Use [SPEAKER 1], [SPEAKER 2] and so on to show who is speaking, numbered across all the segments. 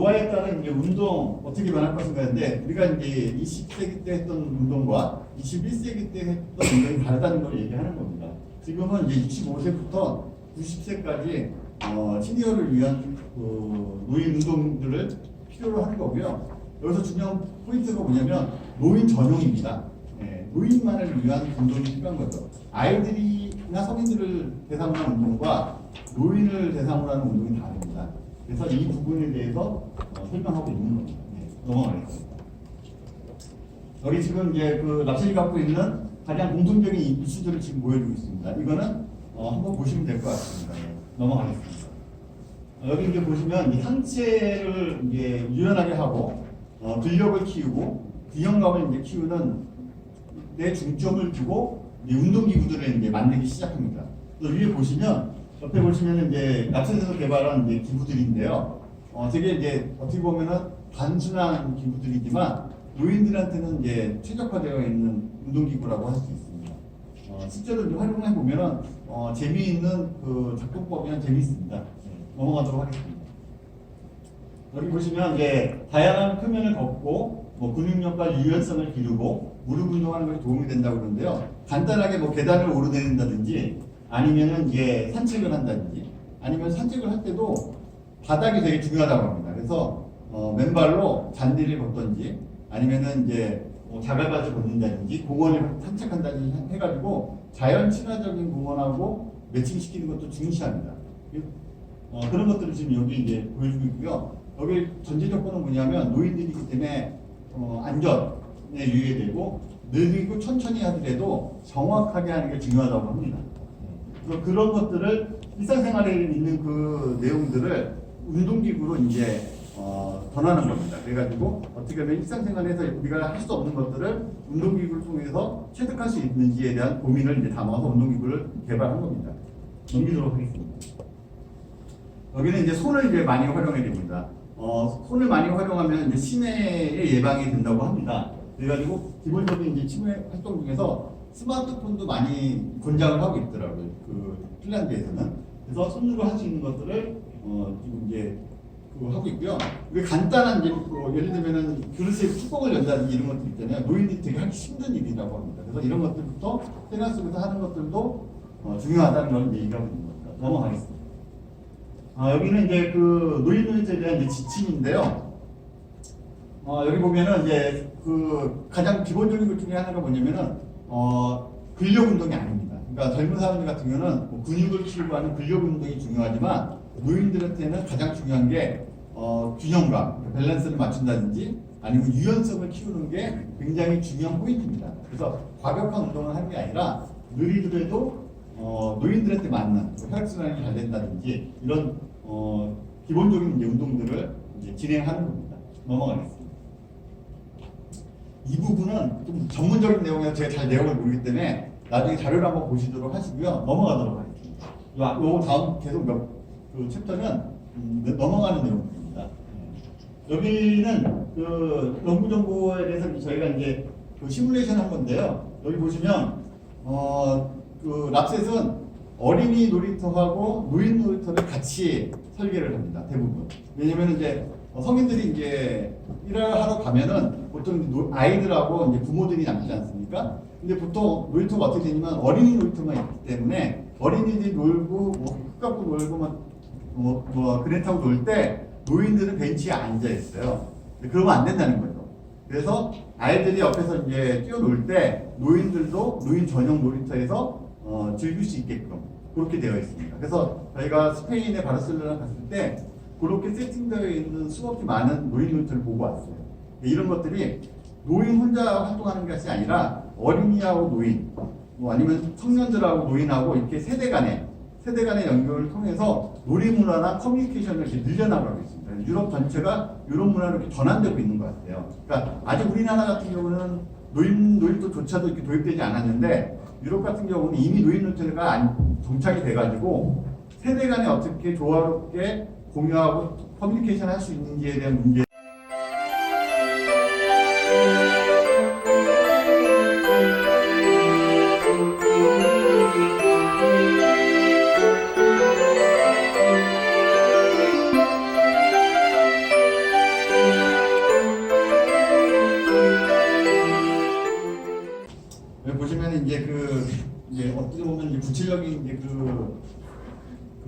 [SPEAKER 1] 노화에 따른 이제 운동 어떻게 변할 것인가인데 우리가 이제 20세기 때 했던 운동과 21세기 때 했던 운동이 다르다는 걸 얘기하는 겁니다. 지금은 이제 65세부터 90세까지 시니어를 위한 노인 운동들을 필요로 하는 거고요. 여기서 중요한 포인트가 뭐냐면 노인 전용입니다. 노인만을 위한 운동이 필요한 거죠. 아이들이나 성인들을 대상으로 하는 운동과 노인을 대상으로 하는 운동이 다릅니다. 그래서 이 부분에 대해서 설명하고 있는 겁니다. 넘어가겠습니다. 여기 지금 이제 그 납세이 갖고 있는 가장 공통적인 이슈들을 지금 보여주고 있습니다. 이거는 한번 보시면 될 것 같습니다. 넘어가겠습니다. 여기 이제 보시면 이 상체를 이제 유연하게 하고 근력을 키우고 균형감을 이제 키우는 내 중점을 두고 운동기구들을 이제 만들기 시작합니다. 그래서 위에 보시면 옆에 보시면 이제 납세에서 개발한 이제 기구들인데요. 되게 이제 어떻게 보면은 단순한 기구들이지만 노인들한테는 이제 최적화되어 있는 운동기구라고 할 수 있습니다. 실제로 이제 활용해 보면은 재미있는 그 작동법이랑 재미있습니다. 넘어가도록 하겠습니다. 여기 보시면 이제 다양한 표면을 걷고 근육력과 유연성을 기르고 무릎 운동하는 것이 도움이 된다고 그러는데요. 간단하게 계단을 오르내린다든지 아니면은 이제 산책을 한다든지 아니면 산책을 할 때도 바닥이 되게 중요하다고 합니다. 그래서 맨발로 잔디를 걷든지 아니면은 이제 자갈밭을 걷는다든지 공원을 산책한다든지 해가지고 자연 친화적인 공원하고 매칭시키는 것도 중시합니다. 그런 것들을 지금 여기 이제 보여주고 있고요. 여기 전제 조건은 뭐냐면 노인들이기 때문에 안전에 유의되고 느리고 천천히 하더라도 정확하게 하는 게 중요하다고 합니다. 그래서 그런 것들을 일상생활에 있는 그 내용들을 운동기구로 이제 전하는 겁니다. 그래가지고 어떻게 하면 일상생활에서 우리가 할 수 없는 것들을 운동기구를 통해서 체득할 수 있는지에 대한 고민을 이제 담아서 운동기구를 개발한 겁니다. 넘기도록 하겠습니다. 여기는 이제 손을 이제 많이 활용해야 됩니다. 손을 많이 활용하면 이제 치매의 예방이 된다고 합니다. 그래가지고 기본적인 이제 치매 활동 중에서 스마트폰도 많이 권장을 하고 있더라고요. 그 핀란드에서는. 그래서 손으로 할 수 있는 것들을 지금 이제 하고 있고요. 이게 간단한 이제 예를 들면은 그릇에 뚜껑을 연다든지 이런 것들 있잖아요. 노인들이 되게 하기 힘든 일이라고 합니다. 그래서 이런 것들부터 생활 속에서 하는 것들도 중요하다는 걸 얘기하고 있는 겁니다. 넘어가겠습니다. 여기는 이제 그 노인 노인자에 대한 이제 지침인데요. 여기 보면은 이제 그 가장 기본적인 것 중에 하나가 뭐냐면은 근력 운동이 아닙니다. 그러니까 젊은 사람들 같은 경우는 근육을 키우고 하는 근력 운동이 중요하지만 노인들한테는 가장 중요한 게 균형감, 밸런스를 맞춘다든지 아니면 유연성을 키우는 게 굉장히 중요한 포인트입니다. 그래서 과격한 운동을 하는 게 아니라 느리더라도 노인들한테 맞는 혈액순환이 잘 된다든지 이런 기본적인 이제 운동들을 이제 진행하는 겁니다. 넘어가겠습니다. 이 부분은 좀 전문적인 내용이라 제가 잘 내용을 모르기 때문에 나중에 자료를 한번 보시도록 하시고요. 넘어가도록 하겠습니다. 요 다음 계속 그 챕터는 넘어가는 내용입니다. 여기는 그 연구 정보에 대해서 저희가 이제 그 시뮬레이션 한 건데요. 여기 보시면 그 랍셋은 어린이 놀이터하고 노인 놀이터를 같이 설계를 합니다. 대부분. 왜냐면 이제 성인들이 이제 일을 하러 가면은 보통 아이들하고 이제 부모들이 남지 않습니까? 근데 보통 놀이터가 어떻게 되냐면 어린이 놀이터만 있기 때문에 어린이들이 놀고 흙 갖고 놀고 그네 타고 놀 때 노인들은 벤치에 앉아 있어요. 그러면 안 된다는 거죠. 그래서 아이들이 옆에서 이제 뛰어놀 때 노인들도 노인 전용 놀이터에서 즐길 수 있게끔 그렇게 되어 있습니다. 그래서 저희가 스페인의 바르셀로나 갔을 때 그렇게 세팅되어 있는 수없이 많은 노인 놀이터를 보고 왔어요. 이런 것들이 노인 혼자 활동하는 것이 아니라 어린이하고 노인, 아니면 청년들하고 노인하고 이렇게 세대 간의 연결을 통해서 놀이문화나 커뮤니케이션을 이렇게 늘려나가고 있습니다. 유럽 전체가 유럽 문화로 이렇게 전환되고 있는 것 같아요. 그러니까 아직 우리나라 같은 경우는 노인 놀이터조차도 이렇게 도입되지 않았는데 유럽 같은 경우는 이미 노인 놀이터가 정착이 돼가지고 세대 간에 어떻게 조화롭게 공유하고 커뮤니케이션 할 수 있는지에 대한 문제.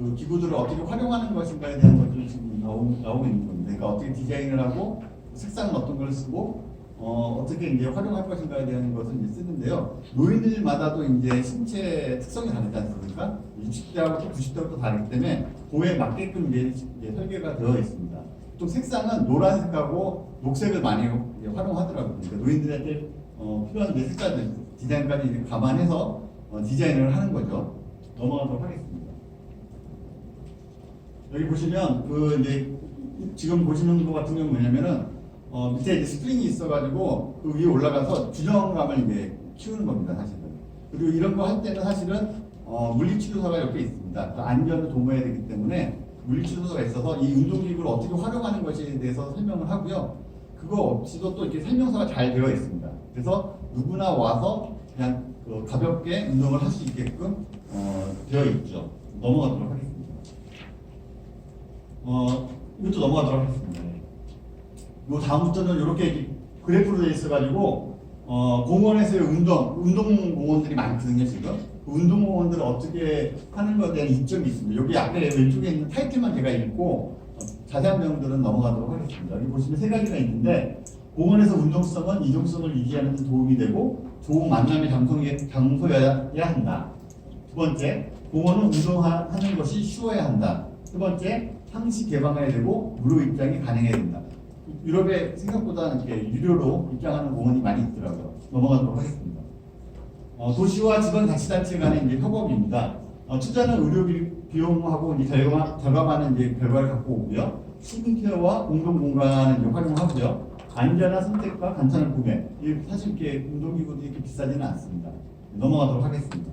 [SPEAKER 1] 그 기구들을 어떻게 활용하는 것인가에 대한 것들이 지금 나오고 있는 겁니다. 그러니까 어떻게 디자인을 하고 색상은 어떤 걸 쓰고 어떻게 이제 활용할 것인가에 대한 것을 이제 쓰는데요. 노인들마다도 이제 신체 특성이 다르지 않습니까? 60대하고 또 90대하고 또 다르기 때문에 그에 맞게끔 이제 설계가 되어 있습니다. 또 색상은 노란색하고 녹색을 많이 활용하더라고요. 그러니까 노인들한테 필요한 이제 색깔들 디자인까지 이제 감안해서 디자인을 하는 거죠. 넘어가도록 하겠습니다. 여기 보시면 그 이제 지금 보시는 것 같은 경우는 뭐냐면은 밑에 이제 스프링이 있어가지고 그 위에 올라가서 균형감을 이제 키우는 겁니다, 사실은. 그리고 이런 거 할 때는 사실은 물리치료사가 옆에 있습니다. 안전을 도모해야 되기 때문에 물리치료사가 있어서 이 운동기구를 어떻게 활용하는 것에 대해서 설명을 하고요. 그거 없이도 또 이렇게 설명서가 잘 되어 있습니다. 그래서 누구나 와서 그냥 가볍게 운동을 할 수 있게끔 되어 있죠. 넘어가도록 하겠습니다. 이것도 넘어가도록 하겠습니다. 요 다음부터는 이렇게 그래프로 되어 있어가지고 공원에서의 운동공원들이 많거든요. 지금 그 운동공원들을 어떻게 하는 것에 대한 이점이 있습니다. 여기 앞에 왼쪽에 있는 타이틀만 제가 읽고 자세한 내용들은 넘어가도록 하겠습니다. 여기 보시면 세 가지가 있는데 공원에서 운동성은 이동성을 유지하는 데 도움이 되고 좋은 만남의 장소여야 한다. 두 번째, 공원은 운동하는 것이 쉬워야 한다. 세 번째, 상시 개방해야 되고 무료 입장이 가능해야 된다. 유럽에 생각보다 이렇게 유료로 입장하는 공원이 많이 있더라고요. 넘어가도록 하겠습니다. 도시와 지방자치단체 간의 이제 협업입니다. 투자는 의료 비용하고 이제 절감하는 이제 결과를 갖고 오고요. 시민케어와 공동공간을 이제 활용하고요. 안전한 선택과 간단한 구매. 사실 이렇게 운동기구도 이렇게 비싸지는 않습니다. 넘어가도록 하겠습니다.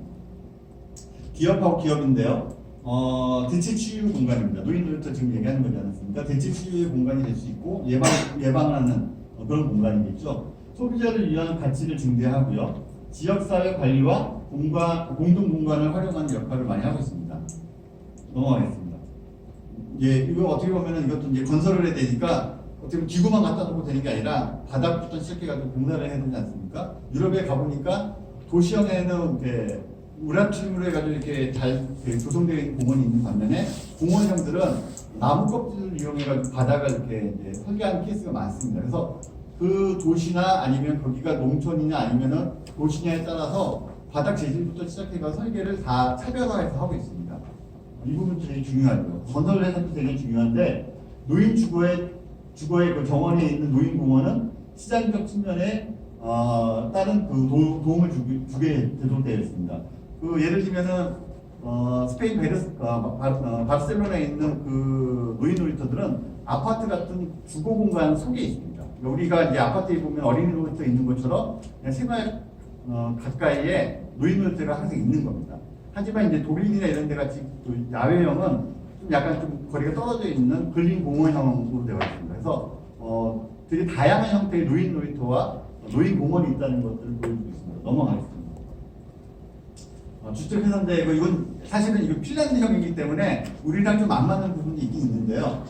[SPEAKER 1] 기업하고 기업인데요. 대체 치유 공간입니다. 노인들부터 지금 얘기하는 거지 않습니까? 대체 치유의 공간이 될 수 있고 예방하는 그런 공간이겠죠. 소비자를 위한 가치를 증대하고요. 지역사회 관리와 공동 공간을 활용하는 역할을 많이 하고 있습니다. 넘어가겠습니다. 이거 어떻게 보면은 이것도 이제 건설을 해야 되니까 어떻게 보면 기구만 갖다 놓고 되는 게 아니라 바닥부터 시작해가지고 공사를 해야 되지 않습니까? 유럽에 가보니까 도시형에는 이렇게 우라침으로 해가지고 이렇게 잘 조성되어 있는 공원이 있는 반면에 공원형들은 나무 껍질을 이용해가지고 바닥을 이렇게 이제 설계하는 케이스가 많습니다. 그래서 그 도시나 아니면 거기가 농촌이냐 아니면은 도시냐에 따라서 바닥 재질부터 시작해서 설계를 다 차별화해서 하고 있습니다. 이 부분 되게 중요하죠. 건설 해석도 되게 중요한데 노인 주거의 그 정원에 있는 노인 공원은 시장적 측면에 다른 그 도움을 주게 제공되어 있습니다. 그 예를 들면은 스페인 바르셀로나에 있는 그 노인 놀이터들은 아파트 같은 주거 공간 속에 있습니다. 우리가 이제 아파트에 보면 어린이 놀이터 있는 것처럼 그냥 생활 가까이에 노인 놀이터가 항상 있는 겁니다. 하지만 이제 독일이나 이런 데 같이 야외형은 좀 약간 좀 거리가 떨어져 있는 근린 공원형으로 되어 있습니다. 그래서 되게 다양한 형태의 노인 놀이터와 노인 공원이 있다는 것들을 보여주고 있습니다. 넘어가겠습니다. 주택회사인데 이건 사실은 이거 핀란드형이기 때문에 우리랑 좀 안 맞는 부분이 있긴 있는데요.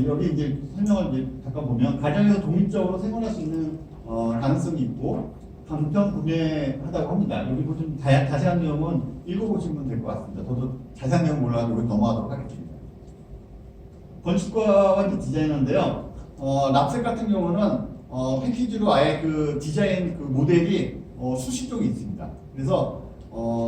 [SPEAKER 1] 여기 이제 설명을 이제 잠깐 보면 가정에서 독립적으로 생활할 수 있는 가능성이 있고 간편 구매하다고 합니다. 여기 보시면 자세한 내용은 읽어보시면 될 것 같습니다. 저도 자세한 내용 몰라가지고 넘어가도록 하겠습니다. 건축가와 디자이너인데요. 납색 같은 경우는 패키지로 아예 그 디자인 그 모델이 수십 종이 있습니다. 그래서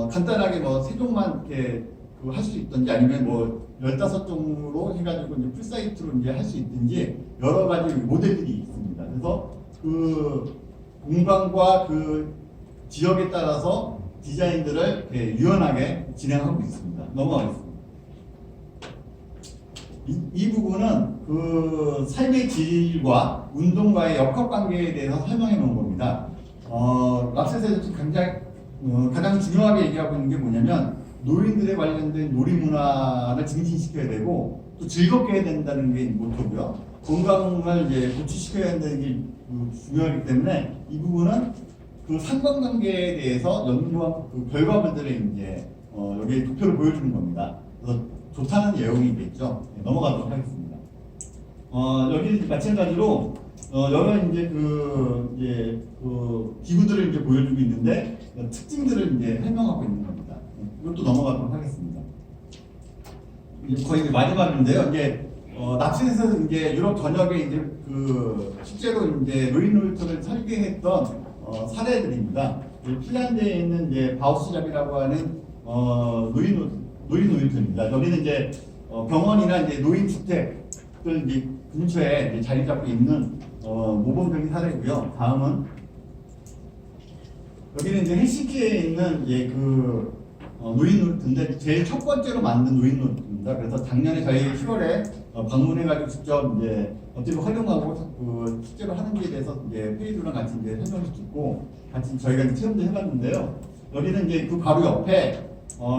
[SPEAKER 1] 간단하게 뭐 3종만 이렇게 할 수 있든지 아니면 뭐 15종으로 해가지고 이제 풀사이트로 이제 할 수 있든지 여러 가지 모델들이 있습니다. 그래서 그 공간과 그 지역에 따라서 디자인들을 이렇게 유연하게 진행하고 있습니다. 넘어가겠습니다. 이 부분은 그 삶의 질과 운동과의 역학관계에 대해서 설명해 놓은 겁니다. 랍셋에서 가장 중요하게 얘기하고 있는 게 뭐냐면 노인들에 관련된 놀이문화를 증진시켜야 되고 또 즐겁게 해야 된다는 게 모토고요. 건강을 이제 고취시켜야 한다는 게 중요하기 때문에 이 부분은 그 상관관계에 대해서 연구한 그 결과물들을 이제 여기에 도표를 보여주는 겁니다. 그래서 좋다는 내용이겠죠. 네, 넘어가도록 하겠습니다. 여기 마찬가지로 여러 이제 그 기구들을 이제 보여주고 있는데 특징들을 이제 설명하고 있는 겁니다. 이것도 넘어가도록 하겠습니다. 이제 거의 마지막인데요. 이제 납치해서 이제 유럽 전역에 이제 실제로 이제 노인 놀이터를 설계했던 사례들입니다. 핀란드에 있는 이제 바우스잡이라고 하는 노인 놀이터입니다. 여기는 이제 병원이나 이제 노인 주택들 이제 근처에 이제 자리 잡고 있는 모범적인 사례고요. 다음은 여기는 이제 헬싱키에 있는 이제 노인 놀이터인데 제일 첫 번째로 만든 노인 놀이터입니다. 그래서 작년에 저희 10월에 방문해가지고 직접 이제 어떻게 활용하고 실제로 하는지에 대해서 이제 페이드랑 같이 이제 설명을 듣고 같이 저희가 이제 체험도 해봤는데요. 여기는 이제 그 바로 옆에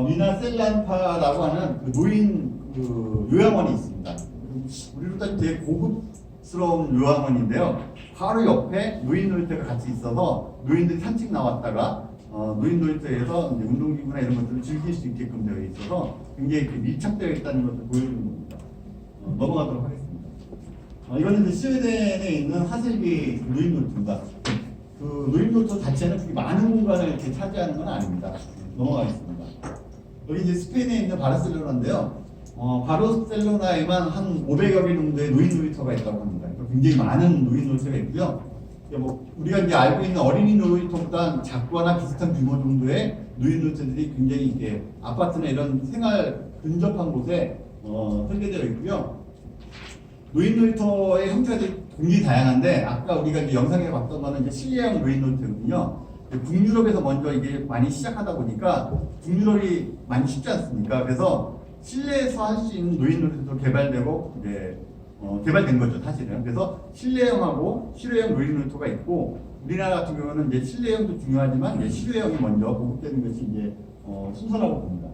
[SPEAKER 1] 미나 셀란파라고 하는 노인 요양원이 있습니다. 우리로 따지면 되게 고급스러운 요양원인데요. 바로 옆에 노인 놀이터가 같이 있어서 노인들이 산책 나왔다가 노인 놀이터에서 운동기구나 이런 것들을 즐길 수 있게끔 되어 있어서 굉장히 밀착되어 있다는 것을 보여주는 겁니다. 넘어가도록 하겠습니다. 이거는 이제 스웨덴에 있는 하셀비 노인 놀이터입니다. 노인 놀이터 자체는 그렇게 많은 공간을 이렇게 차지하는 건 아닙니다. 넘어가겠습니다. 여기 이제 스페인에 있는 바르셀로나인데요. 바르셀로나에만 한 500여 개 정도의 노인 놀이터가 있다고 합니다. 굉장히 많은 노인 놀이터가 있고요. 우리가 이제 알고 있는 어린이 놀이터보다 작거나 비슷한 규모 정도의 노인 놀이터들이 굉장히 이렇게 아파트나 이런 생활 근접한 곳에 설계되어 있고요. 노인 놀이터의 형태가 굉장히 다양한데 아까 우리가 이제 영상에 봤던 거는 이제 실내형 노인 놀이터거든요. 북유럽에서 먼저 이게 많이 시작하다 보니까 북유럽이 많이 쉽지 않습니까? 그래서 실내에서 할 수 있는 노인 놀이터도 개발되고 이제 개발된 거죠, 사실은. 그래서 실내형하고 실외형 노인 놀이터가 있고 우리나라 같은 경우는 이제 실내형도 중요하지만 이제 실외형이 먼저 보급되는 것이 이제 순서라고 봅니다.